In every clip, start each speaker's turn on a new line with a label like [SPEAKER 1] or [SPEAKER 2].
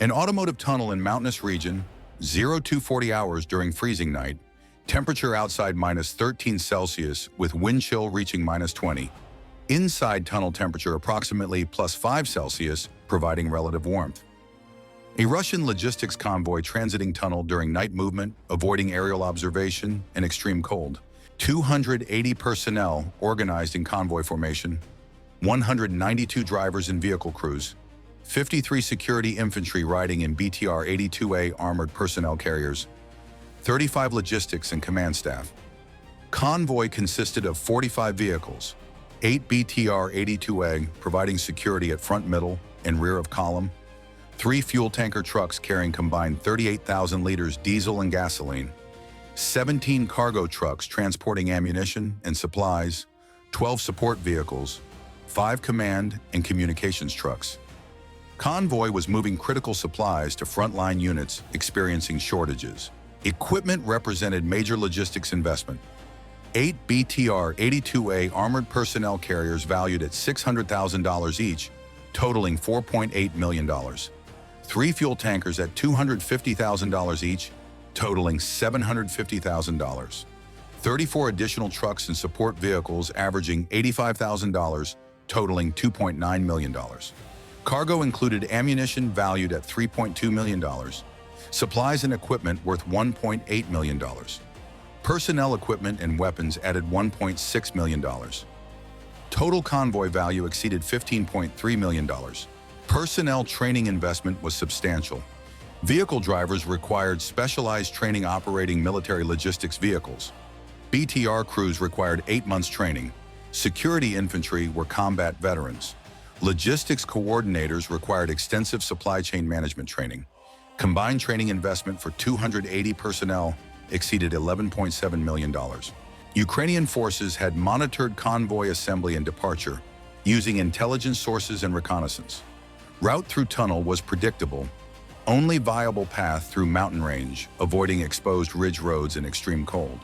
[SPEAKER 1] An automotive tunnel in mountainous region, 0 to 40 hours during freezing night, temperature outside -13 Celsius with wind chill reaching -20. Inside tunnel temperature approximately +5 Celsius, providing relative warmth. A Russian logistics convoy transiting tunnel during night movement, avoiding aerial observation and extreme cold. 280 personnel organized in convoy formation, 192 drivers and vehicle crews, 53 security infantry riding in BTR-82A armored personnel carriers, 35 logistics and command staff. Convoy consisted of 45 vehicles, 8 BTR-82A providing security at front, middle, and rear of column, 3 fuel tanker trucks carrying combined 38,000 liters diesel and gasoline, 17 cargo trucks transporting ammunition and supplies, 12 support vehicles, 5 command and communications trucks. Convoy was moving critical supplies to frontline units experiencing shortages. Equipment represented major logistics investment. 8 BTR-82A armored personnel carriers valued at $600,000 each, totaling $4.8 million. 3 fuel tankers at $250,000 each, totaling $750,000. 34 additional trucks and support vehicles averaging $85,000, totaling $2.9 million. Cargo included ammunition valued at $3.2 million, supplies and equipment worth $1.8 million. Personnel equipment and weapons added $1.6 million. Total convoy value exceeded $15.3 million. Personnel training investment was substantial. Vehicle drivers required specialized training operating military logistics vehicles. BTR crews required 8 months training. Security infantry were combat veterans. Logistics coordinators required extensive supply chain management training. Combined training investment for 280 personnel exceeded $11.7 million. Ukrainian forces had monitored convoy assembly and departure, using intelligence sources and reconnaissance. Route through tunnel was predictable, only viable path through mountain range, avoiding exposed ridge roads in extreme cold.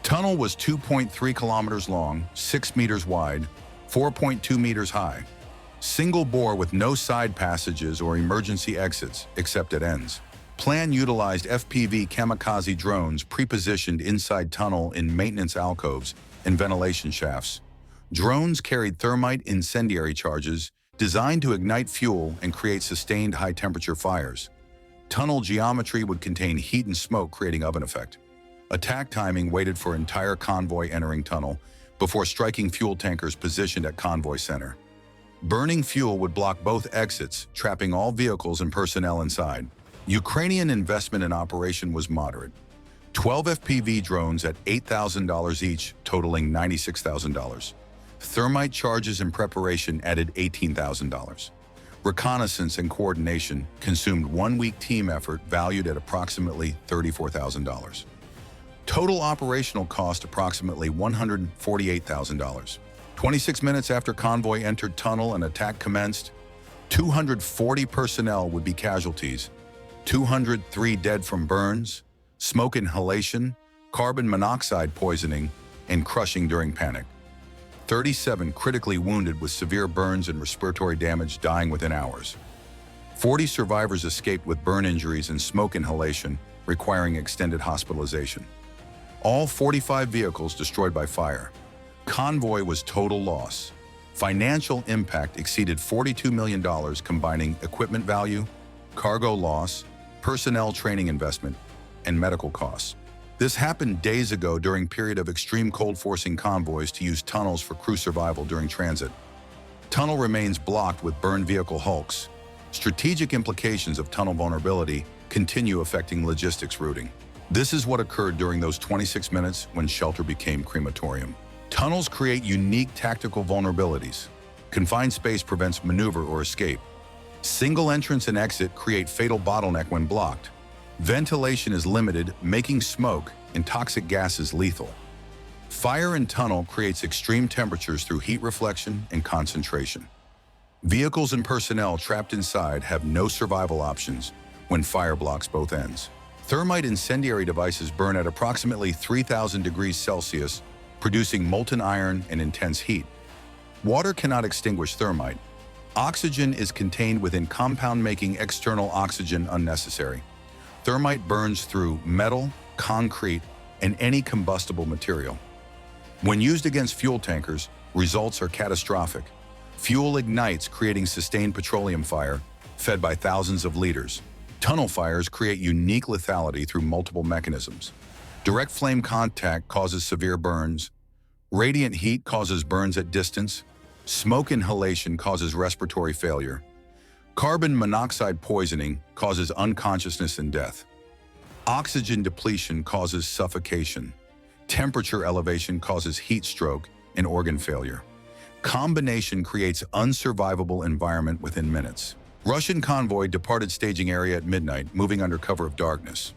[SPEAKER 1] Tunnel was 2.3 kilometers long, 6 meters wide, 4.2 meters high. Single bore with no side passages or emergency exits, except at ends. Plan utilized FPV kamikaze drones pre-positioned inside tunnel in maintenance alcoves and ventilation shafts. Drones carried thermite incendiary charges designed to ignite fuel and create sustained high-temperature fires. Tunnel geometry would contain heat and smoke, creating oven effect. Attack timing waited for entire convoy entering tunnel before striking fuel tankers positioned at convoy center. Burning fuel would block both exits, trapping all vehicles and personnel inside. Ukrainian investment in operation was moderate. 12 FPV drones at $8,000 each, totaling $96,000. Thermite charges and preparation added $18,000. Reconnaissance and coordination consumed 1-week team effort valued at approximately $34,000. Total operational cost approximately $148,000. 26 minutes after convoy entered tunnel and attack commenced, 240 personnel would be casualties, 203 dead from burns, smoke inhalation, carbon monoxide poisoning, and crushing during panic. 37 critically wounded with severe burns and respiratory damage dying within hours. 40 survivors escaped with burn injuries and smoke inhalation, requiring extended hospitalization. All 45 vehicles destroyed by fire. Convoy was total loss. Financial impact exceeded $42 million, combining equipment value, cargo loss, personnel training investment, and medical costs. This happened days ago during period of extreme cold, forcing convoys to use tunnels for crew survival during transit. Tunnel remains blocked with burned vehicle hulks. Strategic implications of tunnel vulnerability continue affecting logistics routing. This is what occurred during those 26 minutes when shelter became crematorium. Tunnels create unique tactical vulnerabilities. Confined space prevents maneuver or escape. Single entrance and exit create fatal bottleneck when blocked. Ventilation is limited, making smoke and toxic gases lethal. Fire in tunnel creates extreme temperatures through heat reflection and concentration. Vehicles and personnel trapped inside have no survival options when fire blocks both ends. Thermite incendiary devices burn at approximately 3,000 degrees Celsius, producing molten iron and intense heat. Water cannot extinguish thermite. Oxygen is contained within compound, making external oxygen unnecessary. Thermite burns through metal, concrete, and any combustible material. When used against fuel tankers, results are catastrophic. Fuel ignites, creating sustained petroleum fire, fed by thousands of liters. Tunnel fires create unique lethality through multiple mechanisms. Direct flame contact causes severe burns. Radiant heat causes burns at distance. Smoke inhalation causes respiratory failure. Carbon monoxide poisoning causes unconsciousness and death. Oxygen depletion causes suffocation. Temperature elevation causes heat stroke and organ failure. Combination creates unsurvivable environment within minutes. Russian convoy departed staging area at midnight, moving under cover of darkness.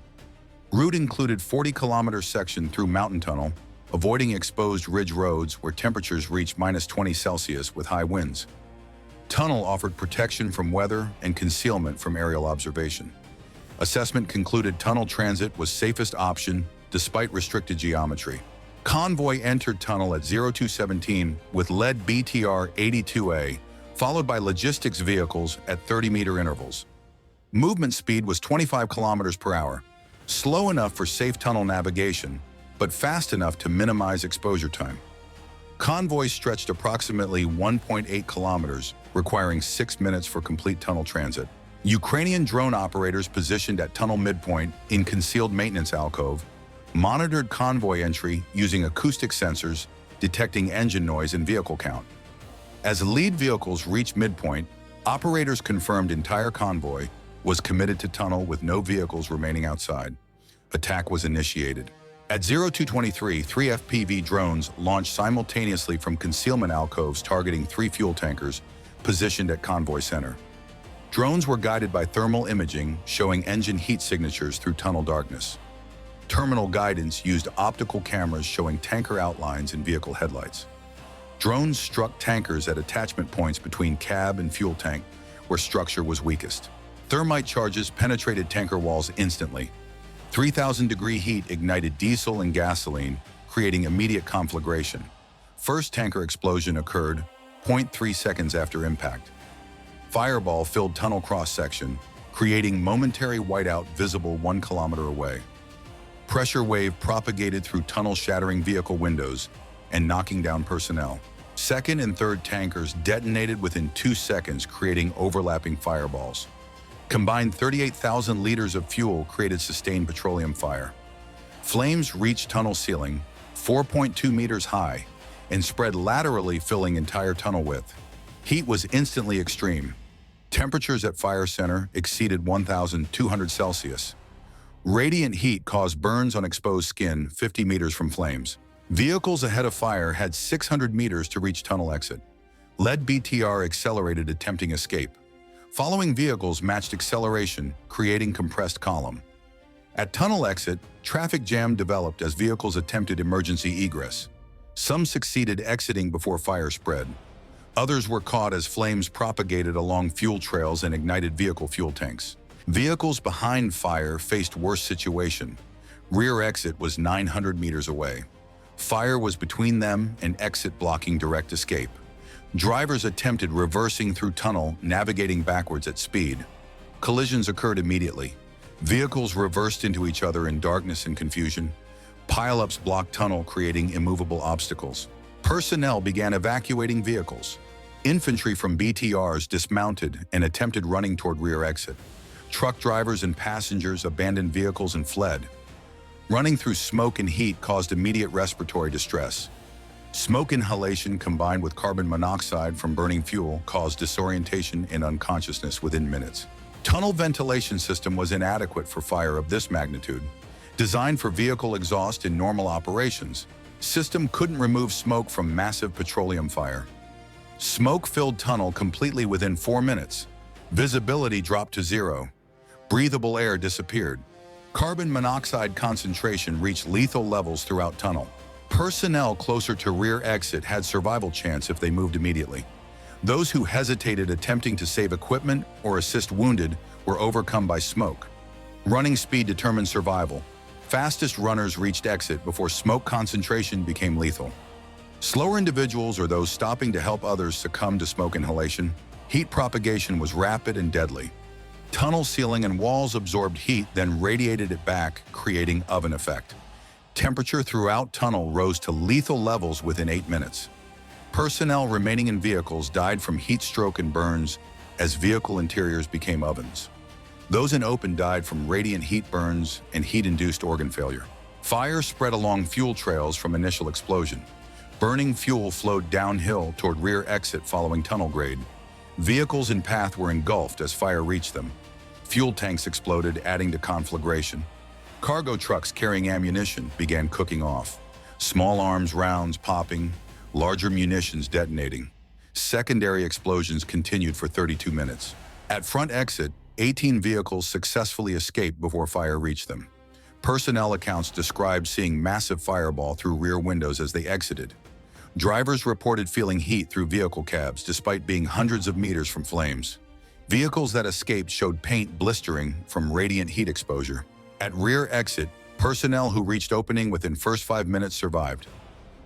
[SPEAKER 1] Route included 40-kilometer section through mountain tunnel, avoiding exposed ridge roads where temperatures reached -20°C with high winds. Tunnel offered protection from weather and concealment from aerial observation. Assessment concluded tunnel transit was safest option despite restricted geometry. Convoy entered tunnel at 0217 with lead BTR 82A, followed by logistics vehicles at 30-meter intervals. Movement speed was 25 kilometers per hour, slow enough for safe tunnel navigation, but fast enough to minimize exposure time. Convoy stretched approximately 1.8 kilometers, requiring 6 minutes for complete tunnel transit. Ukrainian drone operators positioned at tunnel midpoint in concealed maintenance alcove monitored convoy entry using acoustic sensors, detecting engine noise and vehicle count. As lead vehicles reached midpoint, operators confirmed entire convoy was committed to tunnel with no vehicles remaining outside. Attack was initiated. At 0223, 3 FPV drones launched simultaneously from concealment alcoves targeting 3 fuel tankers positioned at convoy center. Drones were guided by thermal imaging showing engine heat signatures through tunnel darkness. Terminal guidance used optical cameras showing tanker outlines and vehicle headlights. Drones struck tankers at attachment points between cab and fuel tank where structure was weakest. Thermite charges penetrated tanker walls instantly. 3,000-degree heat ignited diesel and gasoline, creating immediate conflagration. First tanker explosion occurred 0.3 seconds after impact. Fireball filled tunnel cross-section, creating momentary whiteout visible 1 kilometer away. Pressure wave propagated through tunnel, shattering vehicle windows and knocking down personnel. Second and third tankers detonated within 2 seconds, creating overlapping fireballs. Combined 38,000 liters of fuel created sustained petroleum fire. Flames reached tunnel ceiling, 4.2 meters high, and spread laterally, filling entire tunnel width. Heat was instantly extreme. Temperatures at fire center exceeded 1,200 Celsius. Radiant heat caused burns on exposed skin 50 meters from flames. Vehicles ahead of fire had 600 meters to reach tunnel exit. Lead BTR accelerated, attempting escape. Following vehicles matched acceleration, creating compressed column. At tunnel exit, traffic jam developed as vehicles attempted emergency egress. Some succeeded exiting before fire spread. Others were caught as flames propagated along fuel trails and ignited vehicle fuel tanks. Vehicles behind fire faced worse situation. Rear exit was 900 meters away. Fire was between them and exit, blocking direct escape. Drivers attempted reversing through tunnel, navigating backwards at speed. Collisions occurred immediately. Vehicles reversed into each other in darkness and confusion. Pileups blocked tunnel, creating immovable obstacles. Personnel began evacuating vehicles. Infantry from BTRs dismounted and attempted running toward rear exit. Truck drivers and passengers abandoned vehicles and fled. Running through smoke and heat caused immediate respiratory distress. Smoke inhalation combined with carbon monoxide from burning fuel caused disorientation and unconsciousness within minutes. Tunnel ventilation system was inadequate for fire of this magnitude. Designed for vehicle exhaust in normal operations, system couldn't remove smoke from massive petroleum fire. Smoke-filled tunnel completely within 4 minutes. Visibility dropped to 0. Breathable air disappeared. Carbon monoxide concentration reached lethal levels throughout tunnel. Personnel closer to rear exit had survival chance if they moved immediately. Those who hesitated attempting to save equipment or assist wounded were overcome by smoke. Running speed determined survival. Fastest runners reached exit before smoke concentration became lethal. Slower individuals or those stopping to help others succumbed to smoke inhalation. Heat propagation was rapid and deadly. Tunnel ceiling and walls absorbed heat, then radiated it back, creating oven effect. Temperature throughout tunnel rose to lethal levels within 8 minutes. Personnel remaining in vehicles died from heat stroke and burns as vehicle interiors became ovens. Those in open died from radiant heat burns and heat-induced organ failure. Fire spread along fuel trails from initial explosion. Burning fuel flowed downhill toward rear exit following tunnel grade. Vehicles in path were engulfed as fire reached them. Fuel tanks exploded, adding to conflagration. Cargo trucks carrying ammunition began cooking off. Small arms rounds popping, larger munitions detonating. Secondary explosions continued for 32 minutes. At front exit, 18 vehicles successfully escaped before fire reached them. Personnel accounts described seeing massive fireball through rear windows as they exited. Drivers reported feeling heat through vehicle cabs despite being hundreds of meters from flames. Vehicles that escaped showed paint blistering from radiant heat exposure. At rear exit, personnel who reached opening within first 5 minutes survived.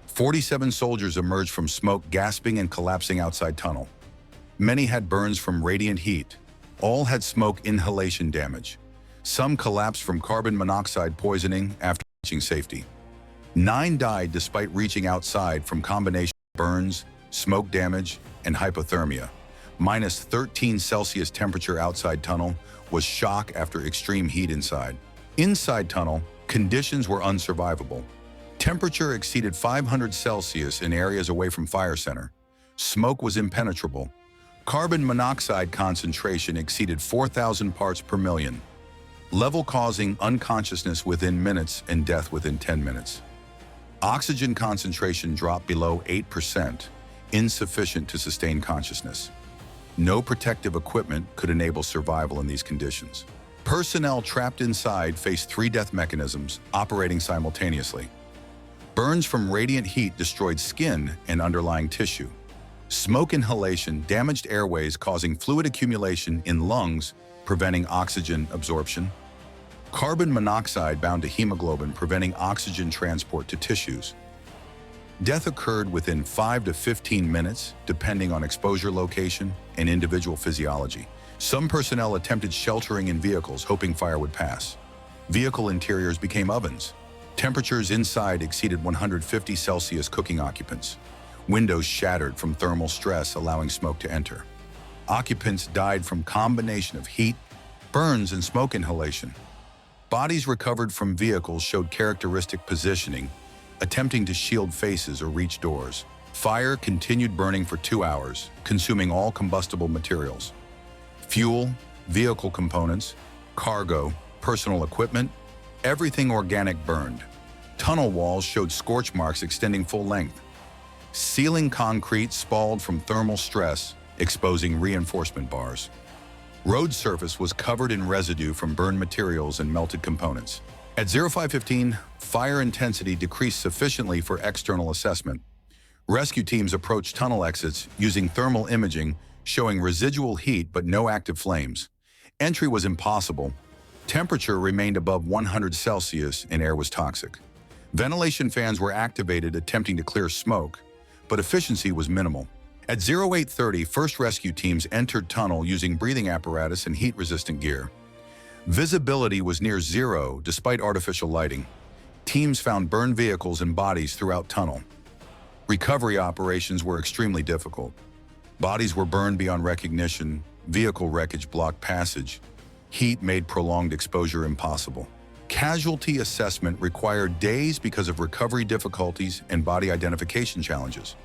[SPEAKER 1] 47 soldiers emerged from smoke, gasping and collapsing outside tunnel. Many had burns from radiant heat. All had smoke inhalation damage. Some collapsed from carbon monoxide poisoning after reaching safety. 9 died despite reaching outside from combination of burns, smoke damage, and hypothermia. Minus 13 Celsius temperature outside tunnel was shock after extreme heat inside. Inside tunnel, conditions were unsurvivable. Temperature exceeded 500 Celsius in areas away from fire center. Smoke was impenetrable. Carbon monoxide concentration exceeded 4,000 parts per million. Level causing unconsciousness within minutes and death within 10 minutes. Oxygen concentration dropped below 8%, insufficient to sustain consciousness. No protective equipment could enable survival in these conditions. Personnel trapped inside faced 3 death mechanisms operating simultaneously. Burns from radiant heat destroyed skin and underlying tissue. Smoke inhalation damaged airways, causing fluid accumulation in lungs, preventing oxygen absorption. Carbon monoxide bound to hemoglobin, preventing oxygen transport to tissues. Death occurred within 5 to 15 minutes, depending on exposure location and individual physiology. Some personnel attempted sheltering in vehicles, hoping fire would pass. Vehicle interiors became ovens. Temperatures inside exceeded 150 Celsius, cooking occupants. Windows shattered from thermal stress, allowing smoke to enter. Occupants died from combination of heat, burns, and smoke inhalation. Bodies recovered from vehicles showed characteristic positioning, attempting to shield faces or reach doors. Fire continued burning for 2 hours, consuming all combustible materials. Fuel, vehicle components, cargo, personal equipment, everything organic burned. Tunnel walls showed scorch marks extending full length. Ceiling concrete spalled from thermal stress, exposing reinforcement bars. Road surface was covered in residue from burned materials and melted components. At 0515, fire intensity decreased sufficiently for external assessment. Rescue teams approached tunnel exits using thermal imaging, showing residual heat but no active flames. Entry was impossible. Temperature remained above 100 Celsius and air was toxic. Ventilation fans were activated, attempting to clear smoke, but efficiency was minimal. At 0830, first rescue teams entered tunnel using breathing apparatus and heat-resistant gear. Visibility was near zero despite artificial lighting. Teams found burned vehicles and bodies throughout tunnel. Recovery operations were extremely difficult. Bodies were burned beyond recognition, vehicle wreckage blocked passage. Heat made prolonged exposure impossible. Casualty assessment required days because of recovery difficulties and body identification challenges.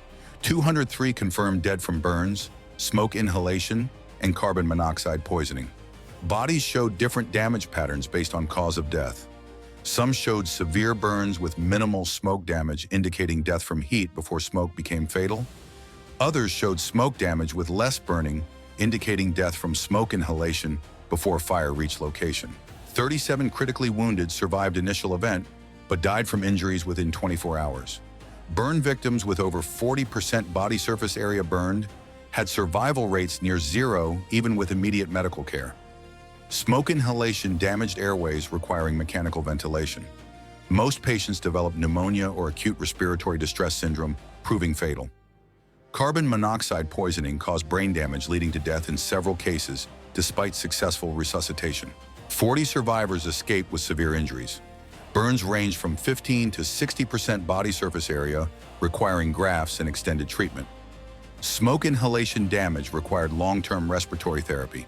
[SPEAKER 1] 203 confirmed dead from burns, smoke inhalation, and carbon monoxide poisoning. Bodies showed different damage patterns based on cause of death. Some showed severe burns with minimal smoke damage, indicating death from heat before smoke became fatal. Others showed smoke damage with less burning, indicating death from smoke inhalation before fire reached location. 37 critically wounded survived initial event, but died from injuries within 24 hours. Burn victims with over 40% body surface area burned had survival rates near zero, even with immediate medical care. Smoke inhalation damaged airways, requiring mechanical ventilation. Most patients developed pneumonia or acute respiratory distress syndrome, proving fatal. Carbon monoxide poisoning caused brain damage leading to death in several cases, despite successful resuscitation. 40 survivors escaped with severe injuries. Burns ranged from 15 to 60% body surface area, requiring grafts and extended treatment. Smoke inhalation damage required long-term respiratory therapy.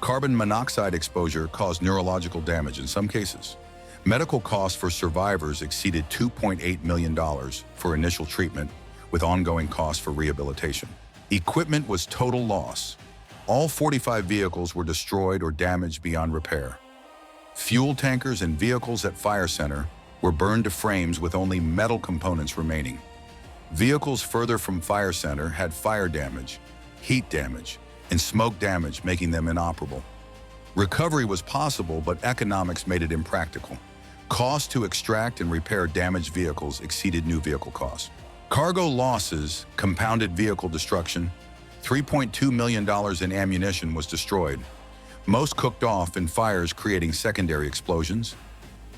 [SPEAKER 1] Carbon monoxide exposure caused neurological damage in some cases. Medical costs for survivors exceeded $2.8 million for initial treatment, with ongoing costs for rehabilitation. Equipment was total loss. All 45 vehicles were destroyed or damaged beyond repair. Fuel tankers and vehicles at Fire Center were burned to frames with only metal components remaining. Vehicles further from Fire Center had fire damage, heat damage, and smoke damage, making them inoperable. Recovery was possible, but economics made it impractical. Costs to extract and repair damaged vehicles exceeded new vehicle costs. Cargo losses compounded vehicle destruction. $3.2 million in ammunition was destroyed. Most cooked off in fires, creating secondary explosions.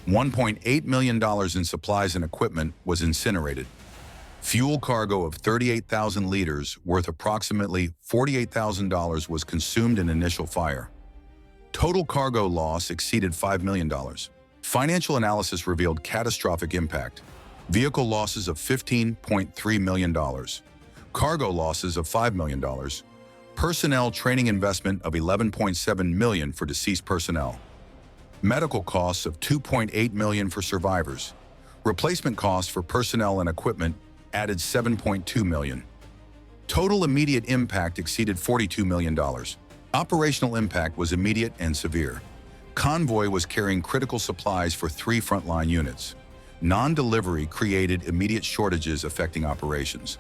[SPEAKER 1] $1.8 million in supplies and equipment was incinerated. Fuel cargo of 38,000 liters, worth approximately $48,000, was consumed in initial fire. Total cargo loss exceeded $5 million. Financial analysis revealed catastrophic impact. Vehicle losses of $15.3 million. Cargo losses of $5 million. Personnel training investment of $11.7 million for deceased personnel. Medical costs of $2.8 million for survivors. Replacement costs for personnel and equipment added $7.2 million. Total immediate impact exceeded $42 million. Operational impact was immediate and severe. Convoy was carrying critical supplies for 3 frontline units. Non-delivery created immediate shortages affecting operations.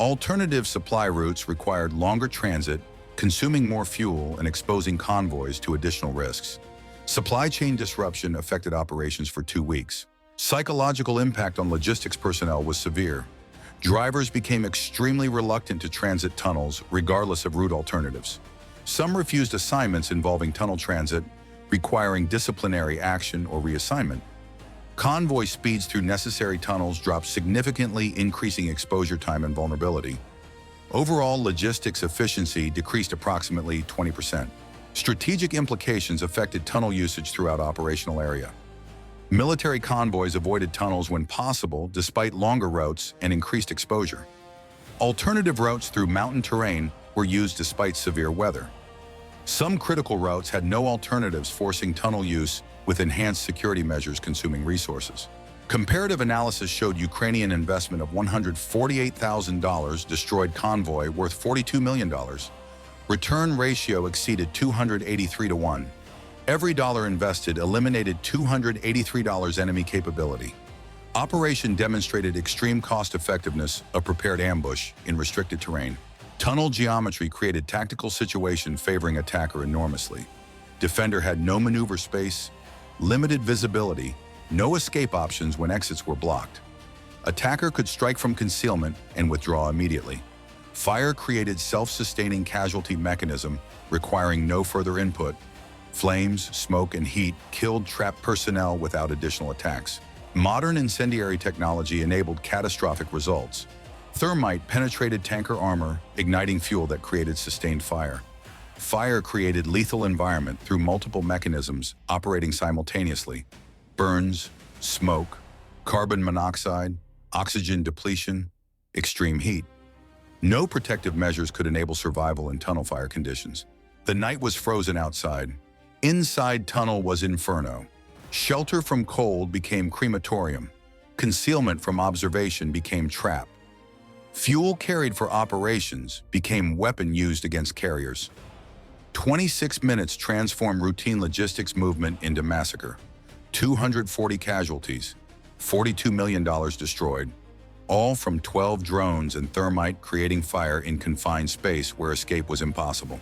[SPEAKER 1] Alternative supply routes required longer transit, consuming more fuel and exposing convoys to additional risks. Supply chain disruption affected operations for 2 weeks. Psychological impact on logistics personnel was severe. Drivers became extremely reluctant to transit tunnels regardless of route alternatives. Some refused assignments involving tunnel transit, requiring disciplinary action or reassignment. Convoy speeds through necessary tunnels dropped significantly, increasing exposure time and vulnerability. Overall logistics efficiency decreased approximately 20%. Strategic implications affected tunnel usage throughout operational area. Military convoys avoided tunnels when possible despite longer routes and increased exposure. Alternative routes through mountain terrain were used despite severe weather. Some critical routes had no alternatives, forcing tunnel use with enhanced security measures consuming resources. Comparative analysis showed Ukrainian investment of $148,000 destroyed convoy worth $42 million. Return ratio exceeded 283 to 1. Every dollar invested eliminated $283 enemy capability. Operation demonstrated extreme cost effectiveness of prepared ambush in restricted terrain. Tunnel geometry created tactical situation favoring attacker enormously. Defender had no maneuver space, limited visibility, no escape options when exits were blocked. Attacker could strike from concealment and withdraw immediately. Fire created self-sustaining casualty mechanism requiring no further input. Flames, smoke, and heat killed trapped personnel without additional attacks. Modern incendiary technology enabled catastrophic results. Thermite penetrated tanker armor, igniting fuel that created sustained fire. Fire created lethal environment through multiple mechanisms operating simultaneously. Burns, smoke, carbon monoxide, oxygen depletion, extreme heat. No protective measures could enable survival in tunnel fire conditions. The night was frozen outside. Inside tunnel was Inferno. Shelter from cold became crematorium. Concealment from observation became trap. Fuel carried for operations became weapon used against carriers. 26 minutes transformed routine logistics movement into massacre. 240 casualties, $42 million destroyed, all from 12 drones and thermite creating fire in confined space where escape was impossible.